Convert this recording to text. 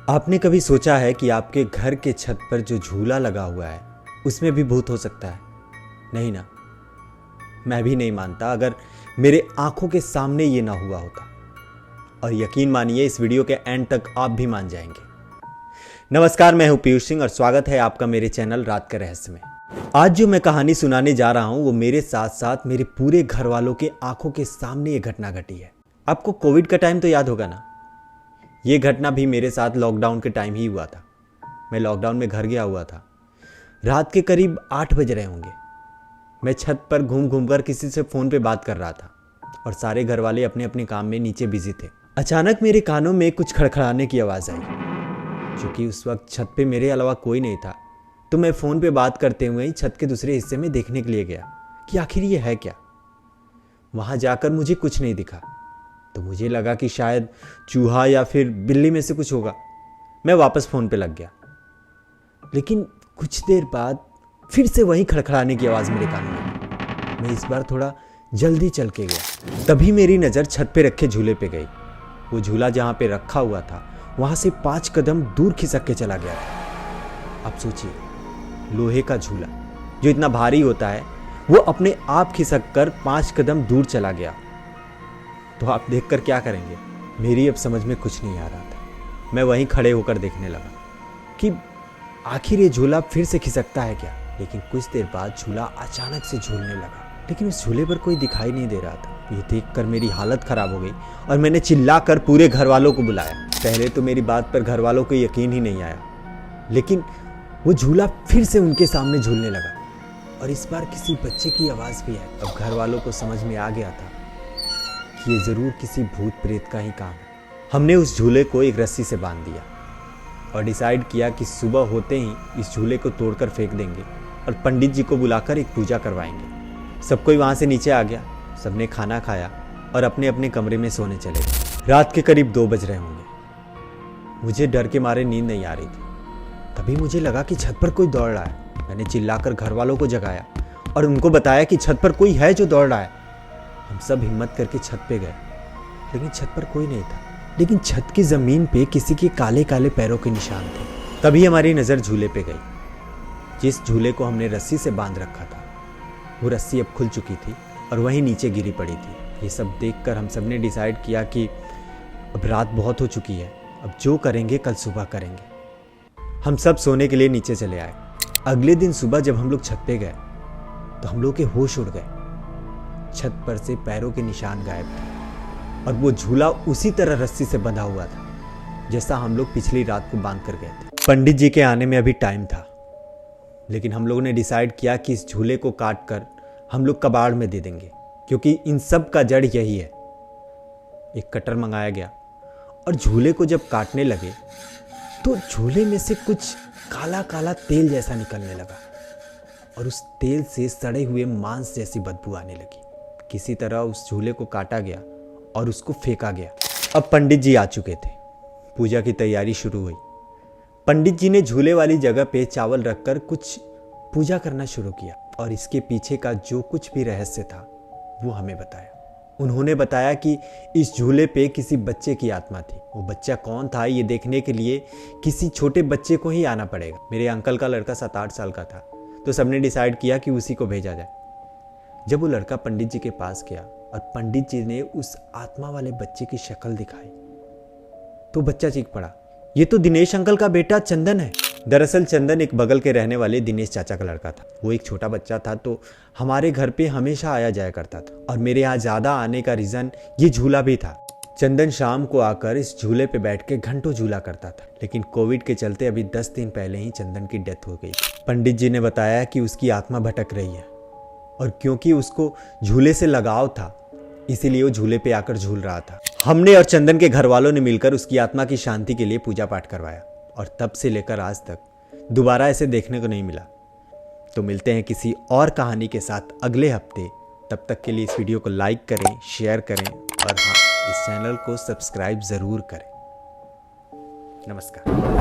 आपने कभी सोचा है कि आपके घर के छत पर जो झूला लगा हुआ है उसमें भी भूत हो सकता है? नहीं ना, मैं भी नहीं मानता अगर मेरे आंखों के सामने ये ना हुआ होता। और यकीन मानिए इस वीडियो के एंड तक आप भी मान जाएंगे। नमस्कार, मैं हूं पीयूष सिंह और स्वागत है आपका मेरे चैनल रात के रहस्य में। आज जो मैं कहानी सुनाने जा रहा हूं वो मेरे साथ साथ मेरे पूरे घर वालों के आंखों के सामने ये घटना घटी है। आपको कोविड का टाइम तो याद होगा ना? ये घटना भी मेरे साथ लॉकडाउन के टाइम ही हुआ था। मैं लॉकडाउन में घर गया हुआ था। रात के करीब 8 बज रहे होंगे। मैं छत पर घूम घूम कर किसी से फ़ोन पे बात कर रहा था और सारे घर वाले अपने अपने काम में नीचे बिजी थे। अचानक मेरे कानों में कुछ खड़खड़ाने की आवाज़ आई। क्योंकि उस वक्त छत पे मेरे अलावा कोई नहीं था तो मैं फ़ोन पे बात करते हुए ही छत के दूसरे हिस्से में देखने के लिए गया कि आखिर ये है क्या। वहाँ जाकर मुझे कुछ नहीं दिखा तो मुझे लगा कि शायद चूहा या फिर बिल्ली में से कुछ होगा। मैं वापस फ़ोन पे लग गया, लेकिन कुछ देर बाद फिर से वही खड़खड़ाने की आवाज़ मेरे कानों में आई। मैं इस बार थोड़ा जल्दी चल के गया। तभी मेरी नज़र छत पे रखे झूले पे गई। वो झूला जहाँ पे रखा हुआ था वहाँ से 5 कदम दूर खिसक के चला गया था। अब सोचिए, लोहे का झूला जो इतना भारी होता है वो अपने आप खिसक कर 5 कदम दूर चला गया। तो आप देखकर क्या करेंगे? मेरी अब समझ में कुछ नहीं आ रहा था। मैं वहीं खड़े होकर देखने लगा कि आखिर ये झूला फिर से खिसकता है क्या। लेकिन कुछ देर बाद झूला अचानक से झूलने लगा, लेकिन उस झूले पर कोई दिखाई नहीं दे रहा था। ये देखकर मेरी हालत खराब हो गई और मैंने चिल्लाकर पूरे घर वालों को बुलाया। पहले तो मेरी बात पर घर वालों को यकीन ही नहीं आया, लेकिन वो झूला फिर से उनके सामने झूलने लगा और इस बार किसी बच्चे की आवाज़ भी है। अब घर वालों को समझ में आ गया था कि ये ज़रूर किसी भूत प्रेत का ही काम है। हमने उस झूले को एक रस्सी से बांध दिया और डिसाइड किया कि सुबह होते ही इस झूले को तोड़कर फेंक देंगे और पंडित जी को बुलाकर एक पूजा करवाएंगे। सब कोई वहाँ से नीचे आ गया। सबने खाना खाया और अपने अपने कमरे में सोने चले गए। रात के करीब 2 बज रहे होंगे। मुझे डर के मारे नींद नहीं आ रही थी। तभी मुझे लगा कि छत पर कोई दौड़ रहा है। मैंने चिल्लाकर घर वालों को जगाया और उनको बताया कि छत पर कोई है जो दौड़ रहा है। हम सब हिम्मत करके छत पे गए, लेकिन छत पर कोई नहीं था। लेकिन छत की ज़मीन पे किसी के काले काले पैरों के निशान थे। तभी हमारी नज़र झूले पे गई। जिस झूले को हमने रस्सी से बांध रखा था वो रस्सी अब खुल चुकी थी और वहीं नीचे गिरी पड़ी थी। ये सब देखकर हम सब ने डिसाइड किया कि अब रात बहुत हो चुकी है, अब जो करेंगे कल सुबह करेंगे। हम सब सोने के लिए नीचे चले आए। अगले दिन सुबह जब हम लोग छत पे गए तो हम लोग के होश उड़ गए। छत पर से पैरों के निशान गायब थे और वो झूला उसी तरह रस्सी से बंधा हुआ था जैसा हम लोग पिछली रात को बांध कर गए थे। पंडित जी के आने में अभी टाइम था, लेकिन हम लोगों ने डिसाइड किया कि इस झूले को काट कर हम लोग कबाड़ में दे देंगे, क्योंकि इन सब का जड़ यही है। एक कटर मंगाया गया और झूले को जब काटने लगे तो झूले में से कुछ काला काला तेल जैसा निकलने लगा और उस तेल से सड़े हुए मांस जैसी बदबू आने लगी। किसी तरह उस झूले को काटा गया और उसको फेंका गया। अब पंडित जी आ चुके थे। पूजा की तैयारी शुरू हुई। पंडित जी ने झूले वाली जगह पे चावल रखकर कुछ पूजा करना शुरू किया और इसके पीछे का जो कुछ भी रहस्य था वो हमें बताया। उन्होंने बताया कि इस झूले पे किसी बच्चे की आत्मा थी। वो बच्चा कौन था ये देखने के लिए किसी छोटे बच्चे को ही आना पड़ेगा। मेरे अंकल का लड़का 7-8 साल का था, तो सबने डिसाइड किया कि उसी को भेजा जाए। जब वो लड़का पंडित जी के पास गया और पंडित जी ने उस आत्मा वाले बच्चे की शक्ल दिखाई तो बच्चा चीख पड़ा, ये तो दिनेश अंकल का बेटा चंदन है। दरअसल चंदन एक बगल के रहने वाले दिनेश चाचा का लड़का था। वो एक छोटा बच्चा था तो हमारे घर पे हमेशा आया जाया करता था और मेरे यहाँ ज़्यादा आने का रीज़न ये झूला भी था। चंदन शाम को आकर इस झूले पे बैठ के घंटों झूला करता था, लेकिन कोविड के चलते अभी 10 दिन पहले ही चंदन की डेथ हो गई। पंडित जी ने बताया कि उसकी आत्मा भटक रही है और क्योंकि उसको झूले से लगाव था इसीलिए वो झूले पे आकर झूल रहा था। हमने और चंदन के घर वालों ने मिलकर उसकी आत्मा की शांति के लिए पूजा पाठ करवाया और तब से लेकर आज तक दोबारा ऐसे देखने को नहीं मिला। तो मिलते हैं किसी और कहानी के साथ अगले हफ्ते। तब तक के लिए इस वीडियो को लाइक करें, शेयर करें और हाँ, इस चैनल को सब्सक्राइब ज़रूर करें। नमस्कार।